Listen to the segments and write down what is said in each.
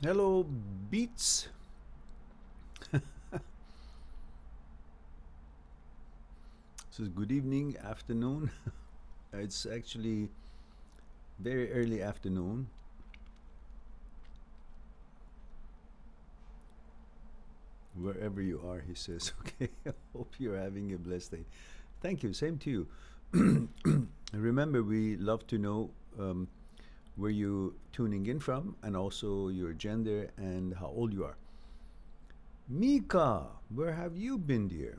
Hello, Beats. This is good evening, afternoon. It's actually very early afternoon. Wherever you are, he says. Okay, I hope you're having a blessed day. Thank you. Same to you. Remember, we love to know where you're tuning in from and also your gender and how old you are. Mika, where have you been, dear?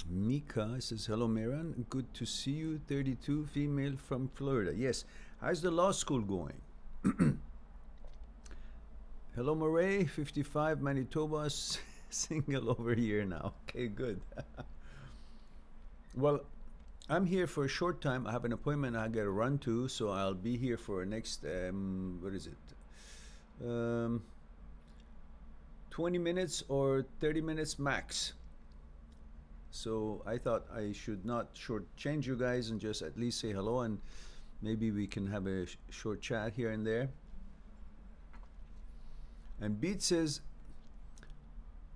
Mika says, hello, Mehran. Good to see you. 32, female from Florida. Yes. How's the law school going? Hello, Murray. 55, Manitoba. Single over here now. Okay, good. Well, I'm here for a short time. I have an appointment I got to run to, so I'll be here for next, what is it? 20 minutes or 30 minutes max. So I thought I should not shortchange you guys and just at least say hello, and maybe we can have a short chat here and there. And Beat says,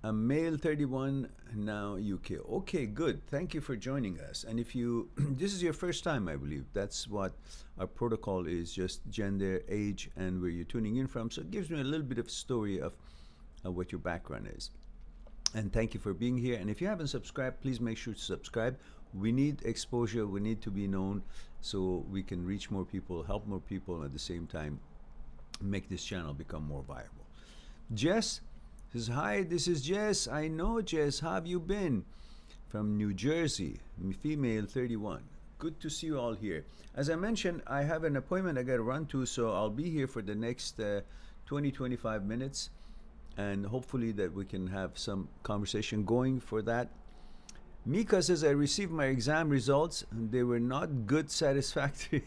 a male 31 now UK. Okay, good. Thank you for joining us. And if you, this is your first time, I believe. That's what our protocol is, just gender, age, and where you're tuning in from. So it gives me a little bit of story of what your background is. And thank you for being here. And if you haven't subscribed, please make sure to subscribe. We need exposure. We need to be known so we can reach more people, help more people, and at the same time, make this channel become more viable. Jess says, hi, this is Jess. I know, Jess. How have you been? From New Jersey, female 31. Good to see you all here. As I mentioned, I have an appointment I got to run to, so I'll be here for the next 20-25 minutes. And hopefully that we can have some conversation going for that. Mika says, I received my exam results. They were not good, satisfactory.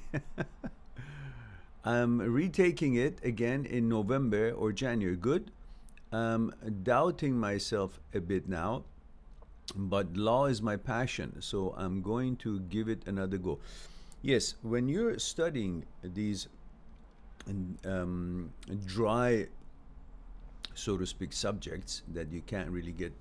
I'm retaking it again in November or January. Good. Doubting myself a bit now, but law is my passion, so I'm going to give it another go. Yes, when you're studying these dry, so to speak, subjects that you can't really get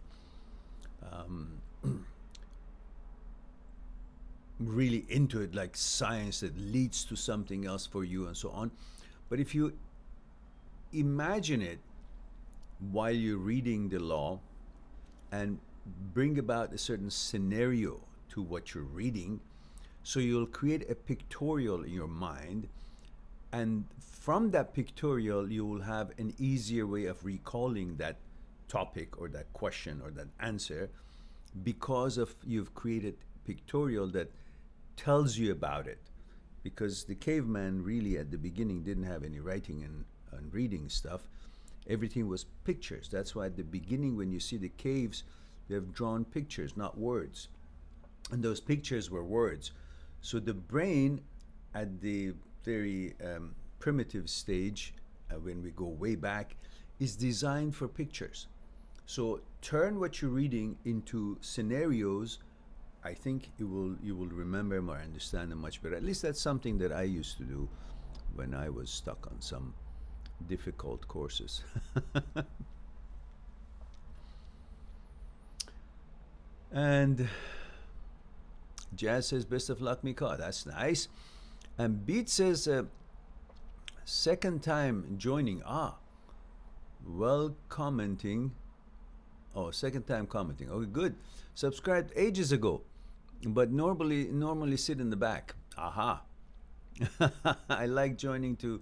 really into it, like science that leads to something else for you and so on. But if you imagine it while you're reading the law and bring about a certain scenario to what you're reading, so you'll create a pictorial in your mind, and from that pictorial you will have an easier way of recalling that topic or that question or that answer, because of you've created pictorial that tells you about it. Because the caveman really at the beginning didn't have any writing and reading stuff. Everything was pictures. That's why at the beginning when you see the caves, they have drawn pictures, not words. And those pictures were words. So the brain at the very primitive stage, when we go way back, is designed for pictures. So turn what you're reading into scenarios. I think you will remember them or understand them much better. At least that's something that I used to do when I was stuck on some difficult courses. And Jazz says, best of luck, Mika. That's nice. And Beat says, second time joining. Well, commenting. Oh, second time commenting. Okay, good. Subscribed ages ago, but normally sit in the back. Aha. I like joining to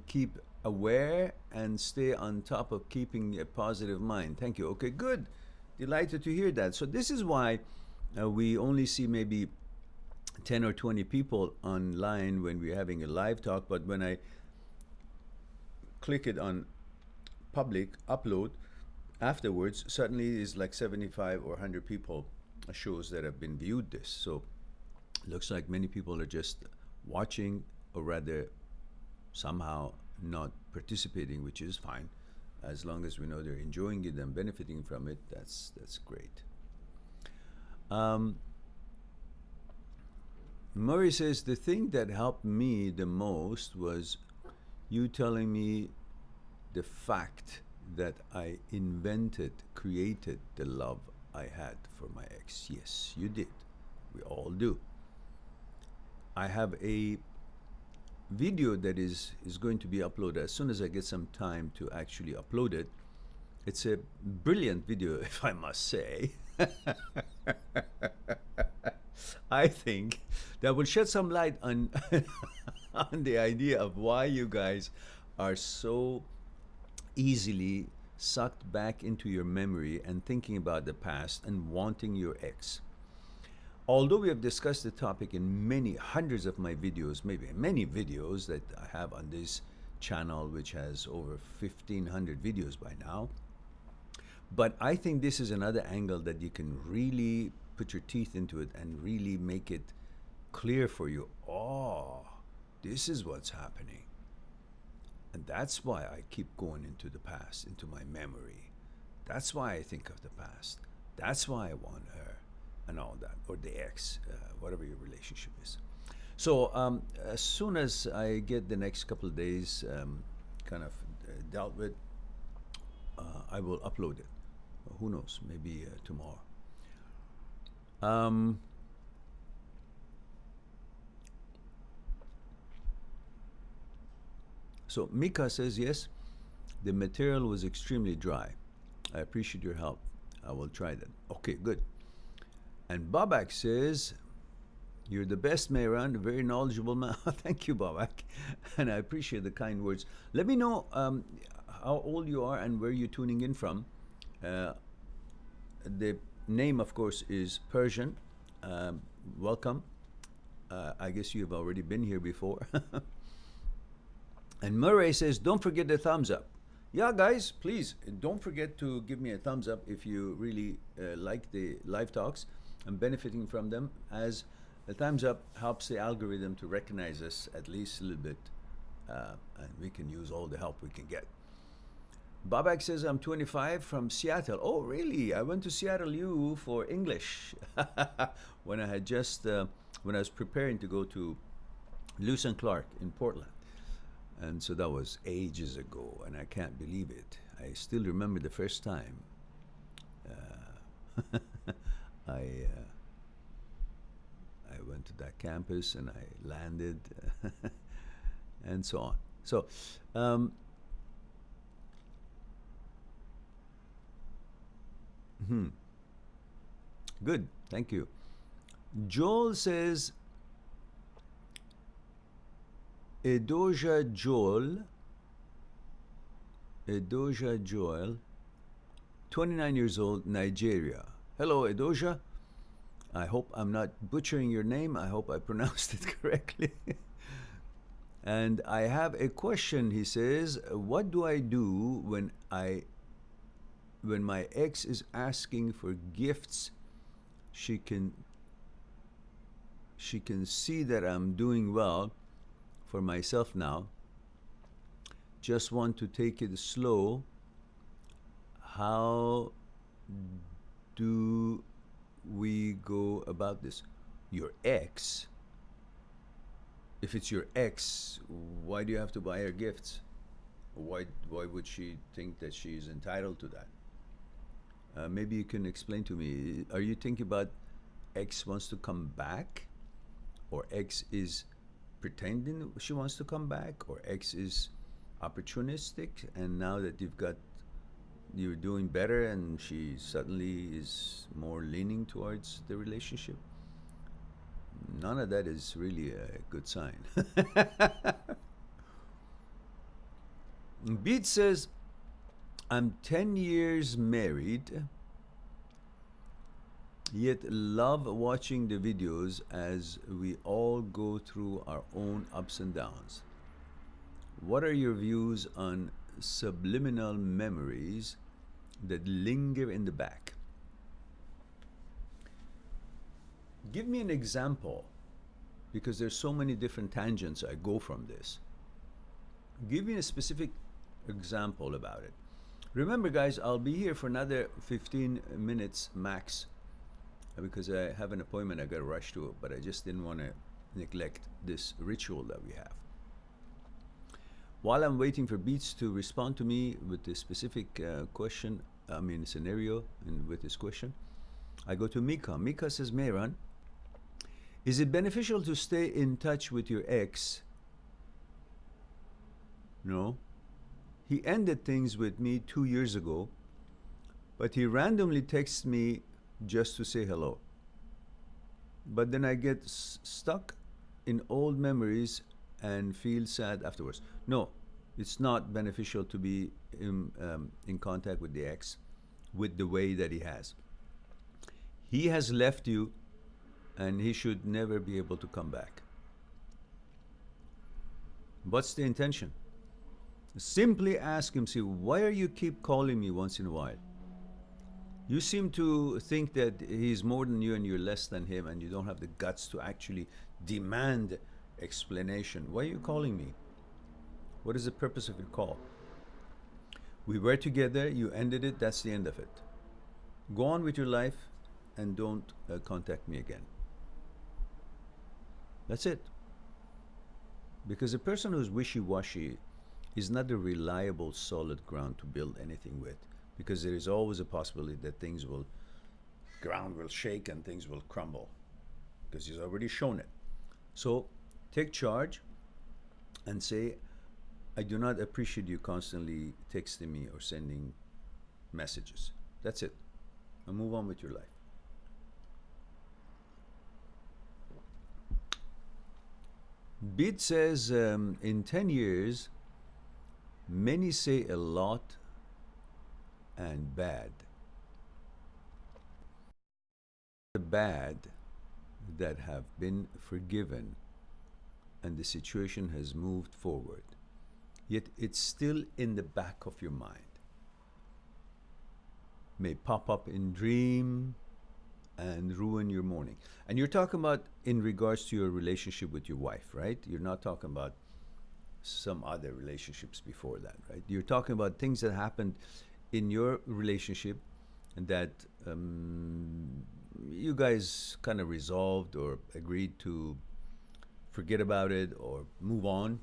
keep aware and stay on top of keeping a positive mind. Thank you. Okay, good. Delighted to hear that. So this is why we only see maybe 10 or 20 people online when we're having a live talk, but when I click it on public upload afterwards, suddenly it's like 75 or 100 people shows that have been viewed this. So looks like many people are just watching, or rather somehow not participating, which is fine. As long as we know they're enjoying it and benefiting from it, that's great. Murray says, the thing that helped me the most was you telling me the fact that I created the love I had for my ex. Yes, you did. We all do. I have a video that is going to be uploaded as soon as I get some time to actually upload it. It's a brilliant video, if I must say. I think that will shed some light on on the idea of why you guys are so easily sucked back into your memory and thinking about the past and wanting your ex. Although we have discussed the topic in many hundreds of my videos, maybe many videos that I have on this channel, which has over 1,500 videos by now, but I think this is another angle that you can really put your teeth into it and really make it clear for you. Oh, this is what's happening. And that's why I keep going into the past, into my memory. That's why I think of the past. That's why I want her and all that, or the ex, whatever your relationship is. So as soon as I get the next couple of days kind of dealt with, I will upload it. Who knows, maybe tomorrow. So Mika says, yes, the material was extremely dry. I appreciate your help. I will try that. Okay, good. And Babak says, you're the best, Mehran, a very knowledgeable man. Thank you, Babak. And I appreciate the kind words. Let me know how old you are and where you're tuning in from. The name, of course, is Persian. Welcome. I guess you've already been here before. And Murray says, don't forget the thumbs up. Yeah, guys, please don't forget to give me a thumbs up if you really like the live talks. I'm benefiting from them, as a thumbs up helps the algorithm to recognize us at least a little bit, and we can use all the help we can get. Babak says, I'm 25 from Seattle. Oh, really? I went to Seattle U for English when I had just, when I was preparing to go to Lewis and Clark in Portland. And so that was ages ago, and I can't believe it. I still remember the first time I went to that campus and I landed and so on. So good, thank you. Joel says, Edoja Joel, 29 years old, Nigeria. Hello, Edoja. I hope I'm not butchering your name. I hope I pronounced it correctly. And I have a question, he says. What do I do when my ex is asking for gifts? She can see that I'm doing well for myself now. Just want to take it slow. How do we go about this? Your ex? If it's your ex, why do you have to buy her gifts? Why would she think that she is entitled to that? Maybe you can explain to me. Are you thinking about ex wants to come back, or ex is pretending she wants to come back, or ex is opportunistic, and now that you're doing better and she suddenly is more leaning towards the relationship? None of that is really a good sign. Beat says, I'm 10 years married, yet love watching the videos as we all go through our own ups and downs. What are your views on subliminal memories that linger in the back? Give me an example, because there's so many different tangents I go from this. Give me a specific example about it. Remember, guys, I'll be here for another 15 minutes max, because I have an appointment I got to rush to, but I just didn't want to neglect this ritual that we have. while I'm waiting for Beats to respond to me with this specific question, scenario, and with this question, I go to Mika. Mika says, Mehran, is it beneficial to stay in touch with your ex? No. He ended things with me 2 years ago, but he randomly texts me just to say hello. But then I get stuck in old memories and feel sad afterwards. No, it's not beneficial to be in contact with the ex with the way that he has. He has left you, and he should never be able to come back. What's the intention? Simply ask him, see, why are you keep calling me once in a while? You seem to think that he's more than you and you're less than him, and you don't have the guts to actually demand explanation. Why are you calling me? What is the purpose of your call? We were together, you ended it, that's the end of it. Go on with your life and don't contact me again. That's it. Because a person who's wishy-washy is not a reliable, solid ground to build anything with. Because there is always a possibility that ground will shake and things will crumble. Because he's already shown it. So take charge and say, I do not appreciate you constantly texting me or sending messages. That's it. And move on with your life. Beat says, in 10 years, many say a lot and bad. The bad that have been forgiven and the situation has moved forward, yet it's still in the back of your mind. May pop up in dream and ruin your morning. And you're talking about in regards to your relationship with your wife, right? You're not talking about some other relationships before that, right? You're talking about things that happened in your relationship and that you guys kind of resolved or agreed to forget about it or move on,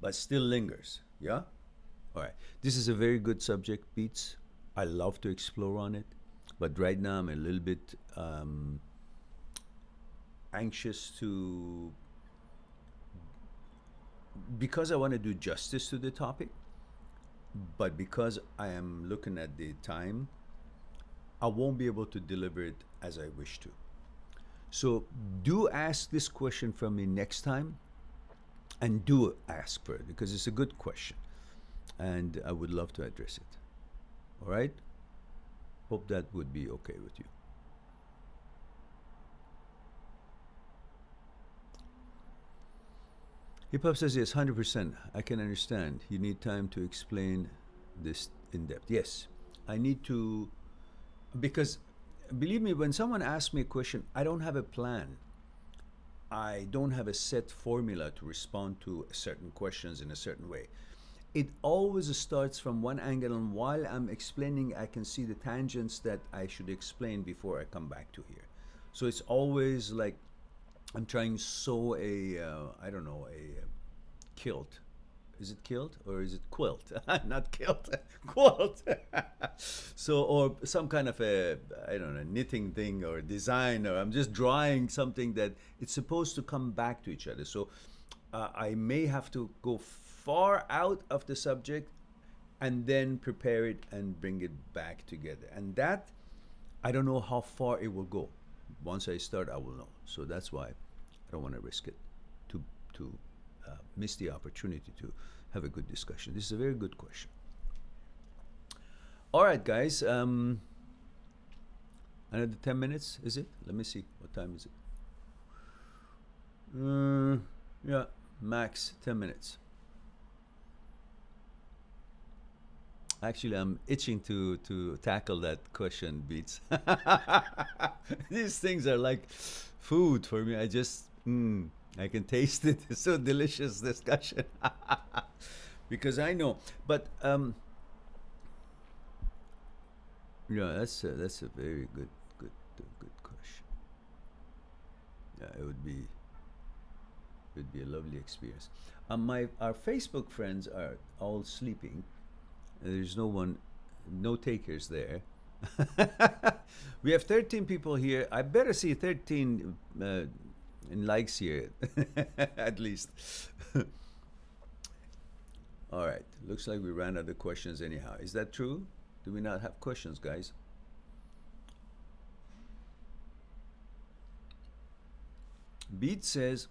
but still lingers, yeah? All right, this is a very good subject, Beats. I love to explore on it, but right now I'm a little bit anxious to, because I want to do justice to the topic, but because I am looking at the time, I won't be able to deliver it as I wish to. So do ask this question from me next time, and do ask for it because it's a good question and I would love to address it. All right? Hope that would be okay with you. Hip Hop says, yes, 100%. I can understand. You need time to explain this in depth. Yes, I need to, because believe me, when someone asks me a question, I don't have a plan. I don't have a set formula to respond to certain questions in a certain way. It always starts from one angle, and while I'm explaining, I can see the tangents that I should explain before I come back to here. So it's always like I'm trying to sew a, I don't know, a kilt. Is it kilt or is it quilt? Not kilt, quilt. So, or some kind of a, I don't know, knitting thing or design, or I'm just drawing something that it's supposed to come back to each other. So I may have to go far out of the subject and then prepare it and bring it back together. And that, I don't know how far it will go. Once I start, I will know. So that's why I don't want to risk it to miss the opportunity to have a good discussion. This is a very good question. All right, guys. Another 10 minutes, is it? Let me see. What time is it? Yeah, max 10 minutes. Actually, I'm itching to tackle that question, Beats. These things are like food for me. I just, I can taste it. It's so delicious discussion. Because I know, but yeah, that's a very good question. Yeah, it would be Would be a lovely experience. Our Facebook friends are all sleeping. There's no one, no takers there. We have 13 people here. I better see 13 in likes here, at least. All right. Looks like we ran out of questions anyhow. Is that true? Do we not have questions, guys? Beat says,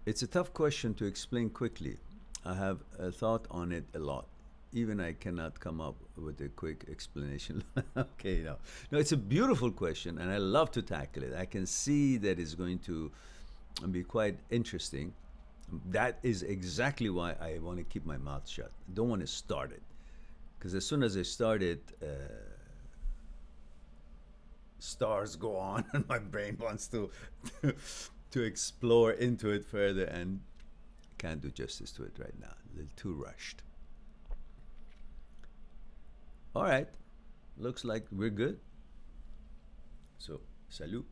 it's a tough question to explain quickly. I have thought on it a lot. Even I cannot come up with a quick explanation. Okay, no. No, it's a beautiful question, and I love to tackle it. I can see that it's going to be quite interesting. That is exactly why I want to keep my mouth shut. I don't want to start it. Because as soon as I start it, stars go on, and my brain wants to explore into it further, and I can't do justice to it right now. A little too rushed. All right, looks like we're good. So, salut.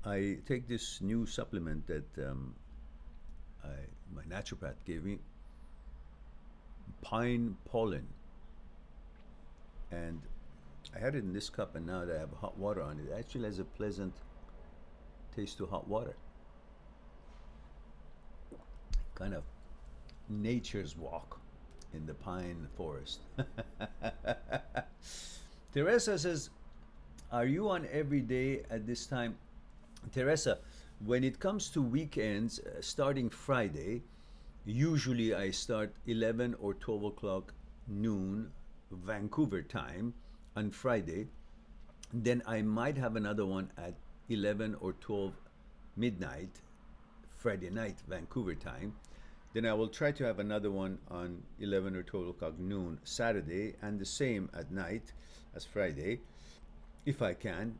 I take this new supplement that my naturopath gave me, pine pollen. And I had it in this cup, and now that I have hot water on it, it actually has a pleasant taste to hot water. Kind of nature's walk in the pine forest. Teresa says, are you on every day at this time? Teresa, when it comes to weekends, starting Friday, usually I start 11 or 12 o'clock noon Vancouver time on Friday. Then I might have another one at 11 or 12 midnight Friday night Vancouver time. Then I will try to have another one on 11 or 12 o'clock noon Saturday, and the same at night as Friday, if I can,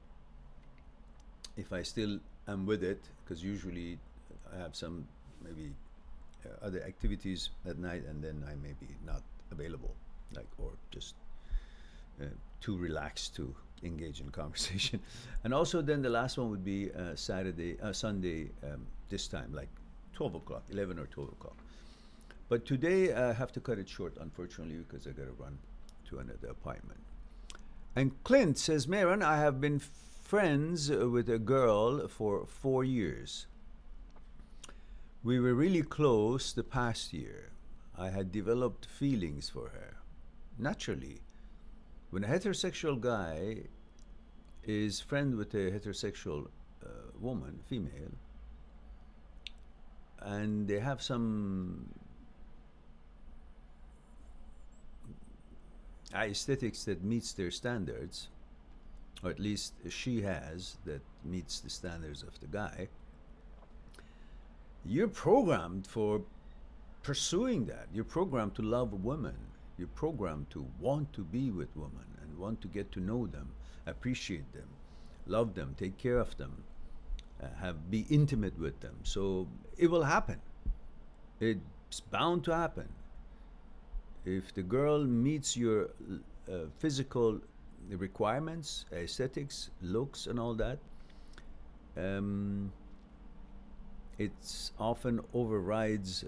if I still am with it, because usually I have some maybe other activities at night, and then I may be not available, like, or just too relaxed to engage in conversation. And also then the last one would be Sunday, this time, like 12 o'clock, 11 or 12 o'clock. But today I have to cut it short, unfortunately, because I got to run to another appointment. And Clint says, Mehran, I have been friends with a girl for 4 years. We were really close the past year. I had developed feelings for her. Naturally, when a heterosexual guy is friend with a heterosexual woman, female, and they have some aesthetics that meets their standards, or at least she has, that meets the standards of the guy, you're programmed for pursuing that. You're programmed to love women. You're programmed to want to be with women and want to get to know them, appreciate them, love them, take care of them, be intimate with them. So it will happen. It's bound to happen. If the girl meets your physical requirements, aesthetics, looks, and all that, it often overrides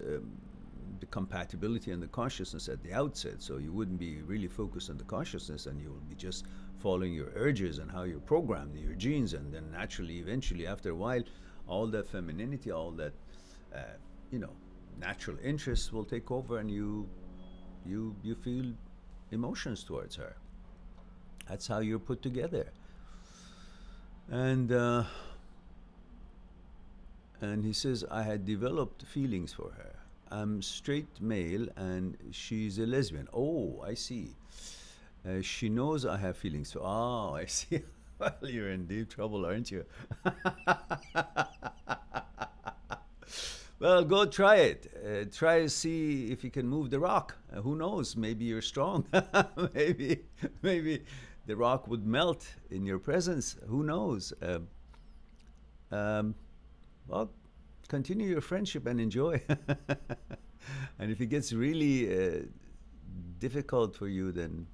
the compatibility and the consciousness at the outset. So you wouldn't be really focused on the consciousness, and you will be just following your urges and how you're programmed, your genes, and then naturally, eventually, after a while, all that femininity, all that, natural interests will take over, and you feel emotions towards her. That's how you're put together. And he says, I had developed feelings for her. I'm straight male and she's a lesbian. Oh, I see. She knows I have feelings for. Oh, I see. Well, you're in deep trouble, aren't you? Well, go try it. Try to see if you can move the rock. Who knows? Maybe you're strong. maybe the rock would melt in your presence. Who knows? Well, continue your friendship and enjoy. And if it gets really difficult for you, then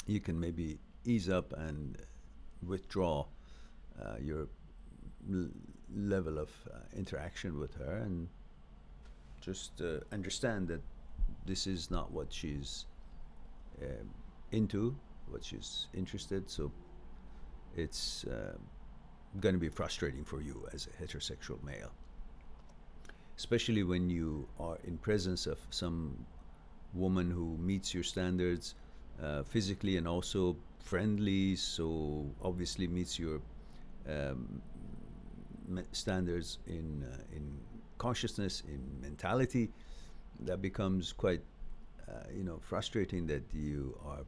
you can maybe ease up and withdraw your level of interaction with her, and just understand that this is not what she's into, what she's interested. So it's going to be frustrating for you as a heterosexual male, especially when you are in presence of some woman who meets your standards physically and also friendly, so obviously meets your um, standards in consciousness, in mentality. That becomes quite frustrating, that you are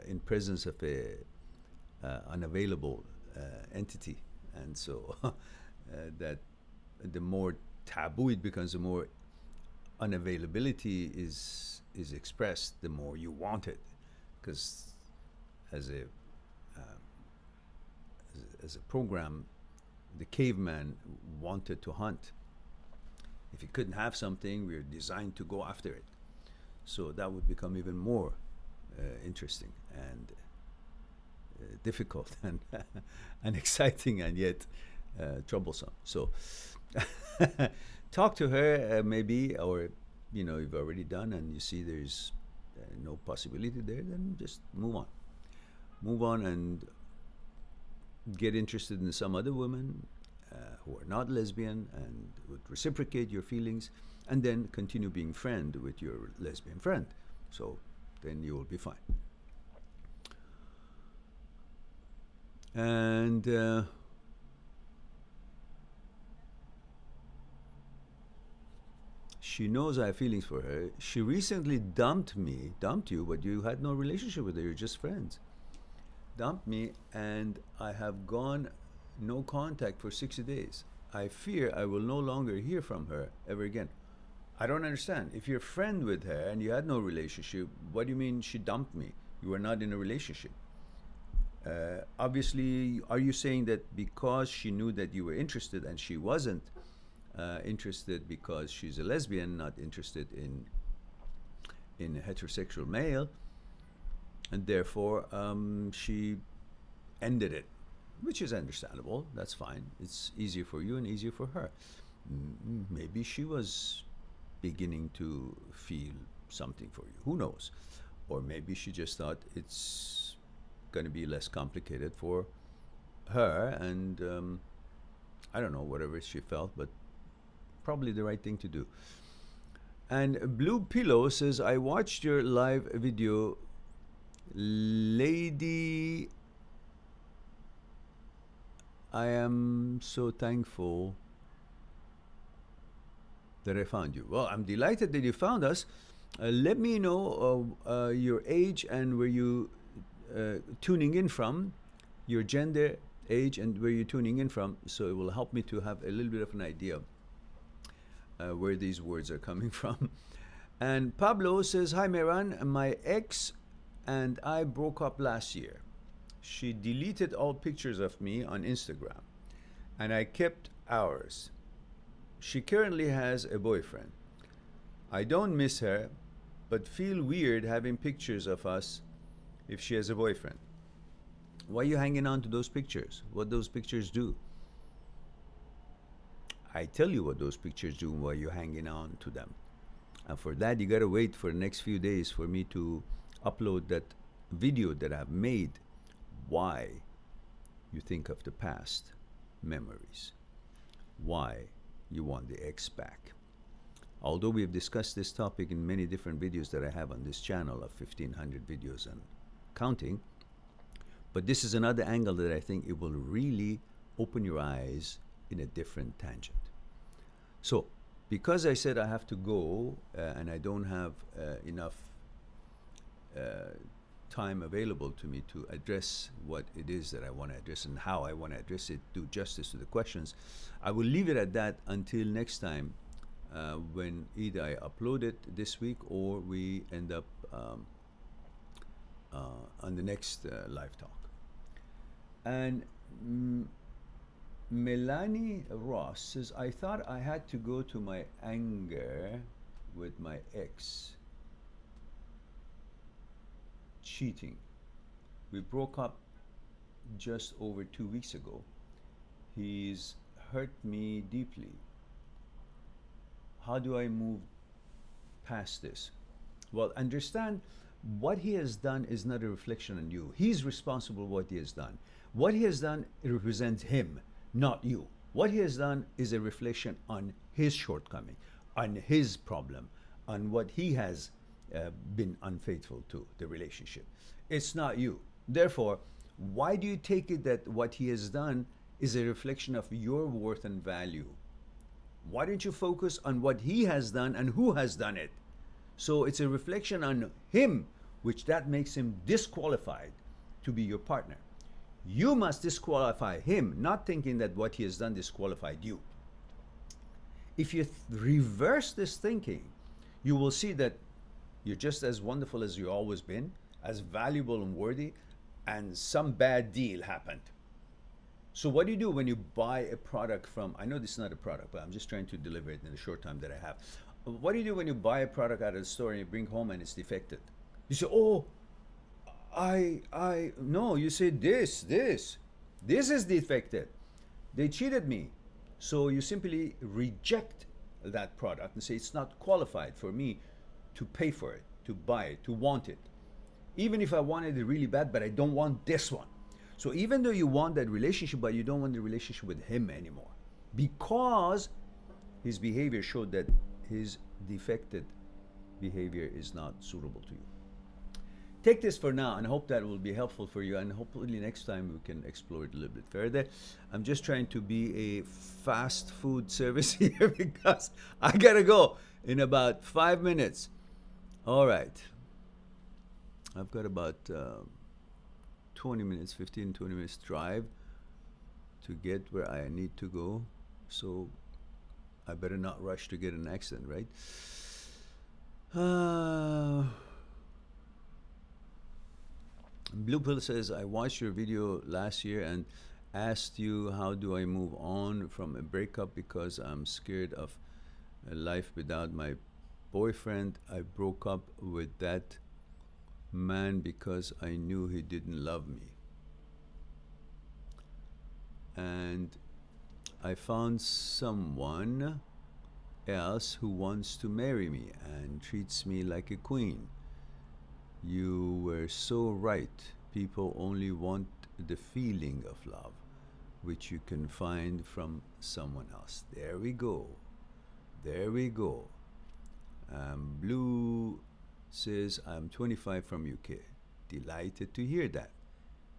in presence of a unavailable entity, and so that the more taboo it becomes, the more unavailability is expressed, the more you want it, because as a as a program, the caveman wanted to hunt. If he couldn't have something, we were designed to go after it. So that would become even more interesting and difficult and and exciting, and yet troublesome. So talk to her, maybe, or you've already done and you see there's no possibility there, then just move on and get interested in some other women who are not lesbian and would reciprocate your feelings, and then continue being friend with your lesbian friend. So then you will be fine. And she knows I have feelings for her. She recently dumped you, but you had no relationship with her, you're just friends. Dumped me, and I have gone no contact for 60 days. I fear I will no longer hear from her ever again. I don't understand. If you're a friend with her and you had no relationship, what do you mean she dumped me? You were not in a relationship. Obviously, are you saying that because she knew that you were interested and she wasn't interested because she's a lesbian, not interested in a heterosexual male, and therefore she ended it, which is understandable. That's fine. It's easier for you and easier for her. Maybe she was beginning to feel something for you. Who knows? Or maybe she just thought it's going to be less complicated for her, and I don't know, whatever she felt, but probably the right thing to do. And Blue Pillow says, I watched your live video, lady. I am so thankful that I found you. Well, I'm delighted that you found us. Let me know your age and where you tuning in from, your gender, age, and where you're tuning in from, so it will help me to have a little bit of an idea where these words are coming from. And Pablo says, hi Mehran, my ex and I broke up last year. She deleted all pictures of me on Instagram, and I kept ours. She currently has a boyfriend. I don't miss her, but feel weird having pictures of us if she has a boyfriend. Why are you hanging on to those pictures? What those pictures do? I tell you what those pictures do while you're hanging on to them. And for that, you gotta wait for the next few days for me to upload that video that I've made. Why you think of the past memories. Why you want the ex back. Although we've discussed this topic in many different videos that I have on this channel of 1,500 videos and counting, but this is another angle that I think it will really open your eyes in a different tangent. So, because I said I have to go and I don't have enough time available to me to address what it is that I want to address and how I want to address it, do justice to the questions, I will leave it at that until next time when either I upload it this week or we end up on the next live talk. And Melanie Ross says, I thought I had to go to my anger with my ex cheating. We broke up just over 2 weeks ago. He's hurt me deeply. How do I move past this? Well, understand what he has done is not a reflection on you. He's responsible for what he has done. What he has done represents him, not you. What he has done is a reflection on his shortcoming, on his problem, on what he has been unfaithful to the relationship. It's not you. Therefore, why do you take it that what he has done is a reflection of your worth and value? Why don't you focus on what he has done and who has done it? So it's a reflection on him, which that makes him disqualified to be your partner. You must disqualify him, not thinking that what he has done disqualified you. If you reverse this thinking, you will see that you're just as wonderful as you've always been, as valuable and worthy, and some bad deal happened. So what do you do when you buy a product from, I know this is not a product, but I'm just trying to deliver it in the short time that I have. What do you do when you buy a product out of the store and you bring home and it's defected? You say, oh, no, you say this is defective. They cheated me. So you simply reject that product and say it's not qualified for me to pay for it, to buy it, to want it. Even if I wanted it really bad, but I don't want this one. So even though you want that relationship, but you don't want the relationship with him anymore, because his behavior showed that his defected behavior is not suitable to you. Take this for now and hope that will be helpful for you, and hopefully next time we can explore it a little bit further. I'm just trying to be a fast food service here because I gotta go in about 5 minutes. All right. I've got about 20 minutes, 20 minutes drive to get where I need to go. So I better not rush to get an accident, right? Blue Pill says, I watched your video last year and asked you how do I move on from a breakup because I'm scared of a life without my boyfriend. I broke up with that man because I knew he didn't love me. And I found someone else who wants to marry me and treats me like a queen. You were so right. People only want the feeling of love, which you can find from someone else. There we go. There we go. Blue says, I'm 25 from UK. Delighted to hear that.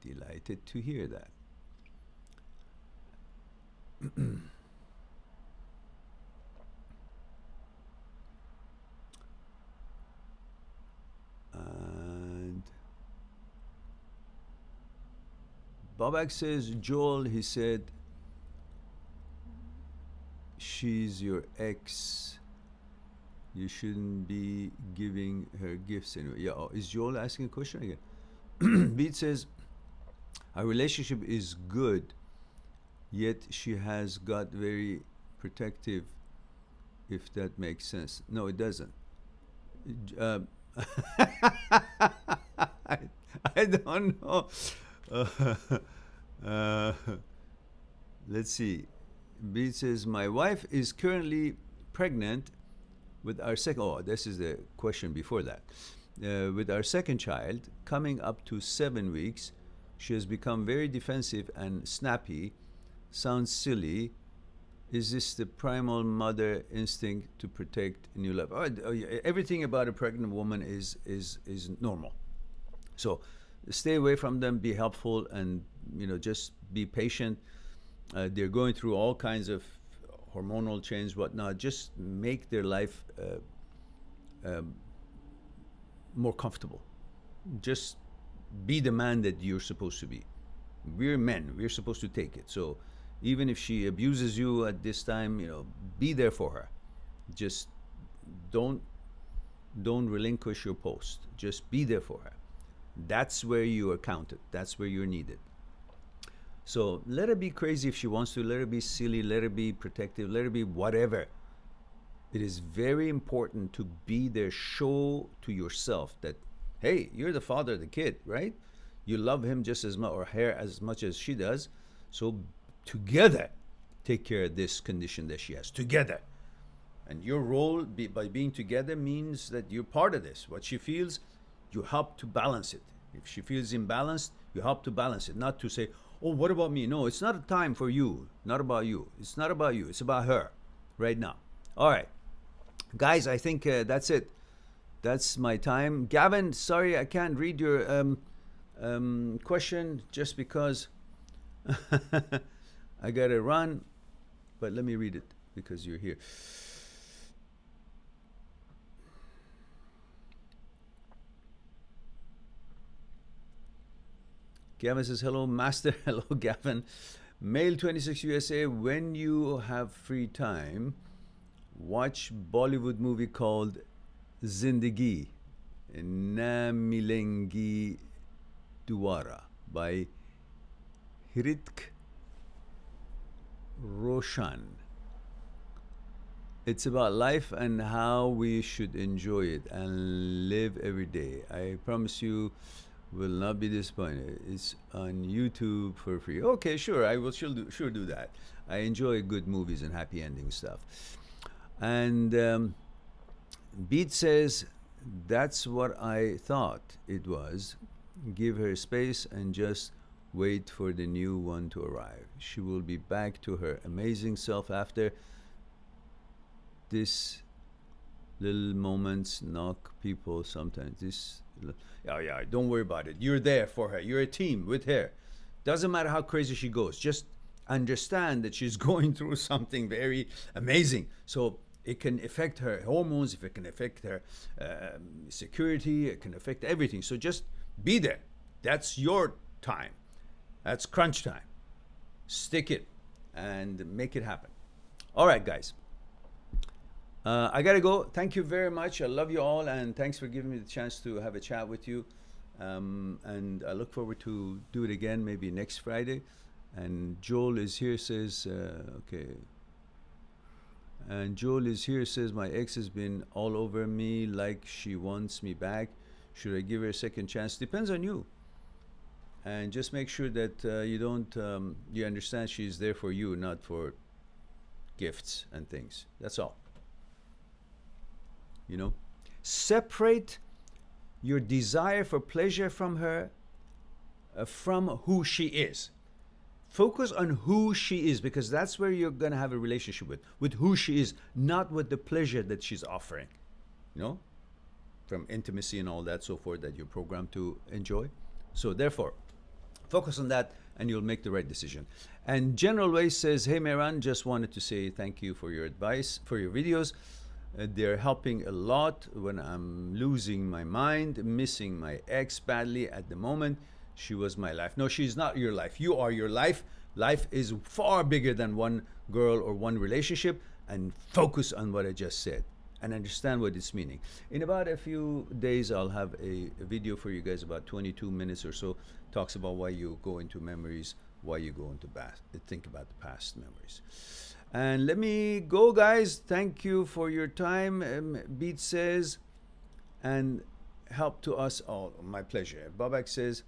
Delighted to hear that. And Babak says, Joel, he said, she's your ex. You shouldn't be giving her gifts anyway. Yeah, is Joel asking a question again? Beat says, our relationship is good, yet she has got very protective, if that makes sense. No, it doesn't. I don't know. Let's see. Beat says, my wife is currently pregnant with our second, this is the question before that. With our second child, coming up to 7 weeks, she has become very defensive and snappy. Sounds silly. Is this the primal mother instinct to protect a new life? Everything about a pregnant woman is normal. So stay away from them, be helpful, and just be patient. They're going through all kinds of hormonal change, whatnot. Just make their life more comfortable. Just be the man that you're supposed to be. We're men. We're supposed to take it. So even if she abuses you at this time, be there for her. Just don't relinquish your post. Just be there for her. That's where you are counted. That's where you're needed. So let her be crazy if she wants to. Let her be silly. Let her be protective. Let her be whatever. It is very important to be there. Show to yourself that Hey, you're the father of the kid, right? You love him just as much, or her as much as she does. So together, take care of this condition that she has. Together. And your role by being together means that you're part of this. What she feels, you help to balance it. If she feels imbalanced, you help to balance it. Not to say, oh, what about me? No, it's not a time for you. Not about you. It's not about you. It's about her right now. All right. Guys, I think that's it. That's my time. Gavin, sorry I can't read your question just because I got to run. But let me read it because you're here. Gavin says, hello, master. Hello, Gavin. Male 26 USA, when you have free time, watch Bollywood movie called Zindagi Na Milengi Duara by Hritik Roshan. It's about life and how we should enjoy it and live every day. I promise you will not be disappointed. It's on YouTube for free. Okay, sure, I will sure do that. I enjoy good movies and happy ending stuff. And Beat says, that's what I thought it was. Give her space and just wait for the new one to arrive. She will be back to her amazing self after this. Little moments knock people sometimes. Yeah, don't worry about it. You're there for her. You're a team with her. Doesn't matter how crazy she goes. Just understand that she's going through something very amazing. So it can affect her hormones, if it can affect her security, it can affect everything. So just be there. That's your time. That's crunch time. Stick it and make it happen. All right, guys. I gotta go. Thank you very much. I love you all, and thanks for giving me the chance to have a chat with you. And I look forward to do it again, maybe next Friday. And Joel is here, says, okay. And Joel is here, says, my ex has been all over me like she wants me back. Should I give her a second chance? Depends on you. And just make sure that you don't, you understand she's there for you, not for gifts and things. That's all. You know, separate your desire for pleasure from her from who she is. Focus on who she is, because that's where you're going to have a relationship with who she is, not with the pleasure that she's offering, you know, from intimacy and all that so forth that you're programmed to enjoy. So therefore, focus on that and you'll make the right decision. And General Way says, hey Mehran, just wanted to say thank you for your advice, for your videos. They're helping a lot when I'm losing my mind, missing my ex badly at the moment. She was my life. No, she's not your life. You are your life. Life is far bigger than one girl or one relationship. And focus on what I just said and understand what it's meaning. In about a few days, I'll have a video for you guys, about 22 minutes or so. Talks about why you go into memories, why you go into think about the past memories. And let me go, guys. Thank you for your time. Beat says, and help to us all. My pleasure. Babak says,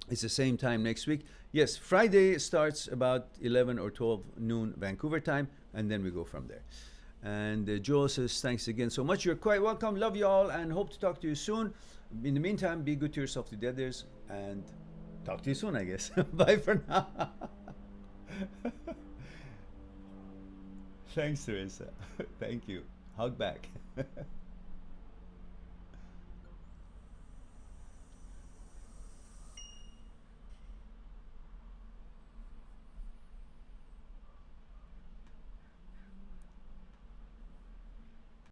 it's the same time next week. Yes, Friday starts about 11 or 12 noon Vancouver time, and then we go from there. And Joel says, thanks again so much. You're quite welcome. Love you all, and hope to talk to you soon. In the meantime, be good to yourself, to the others, and talk to you soon, I guess. Bye for now. Thanks, Teresa. Thank you. Hug back.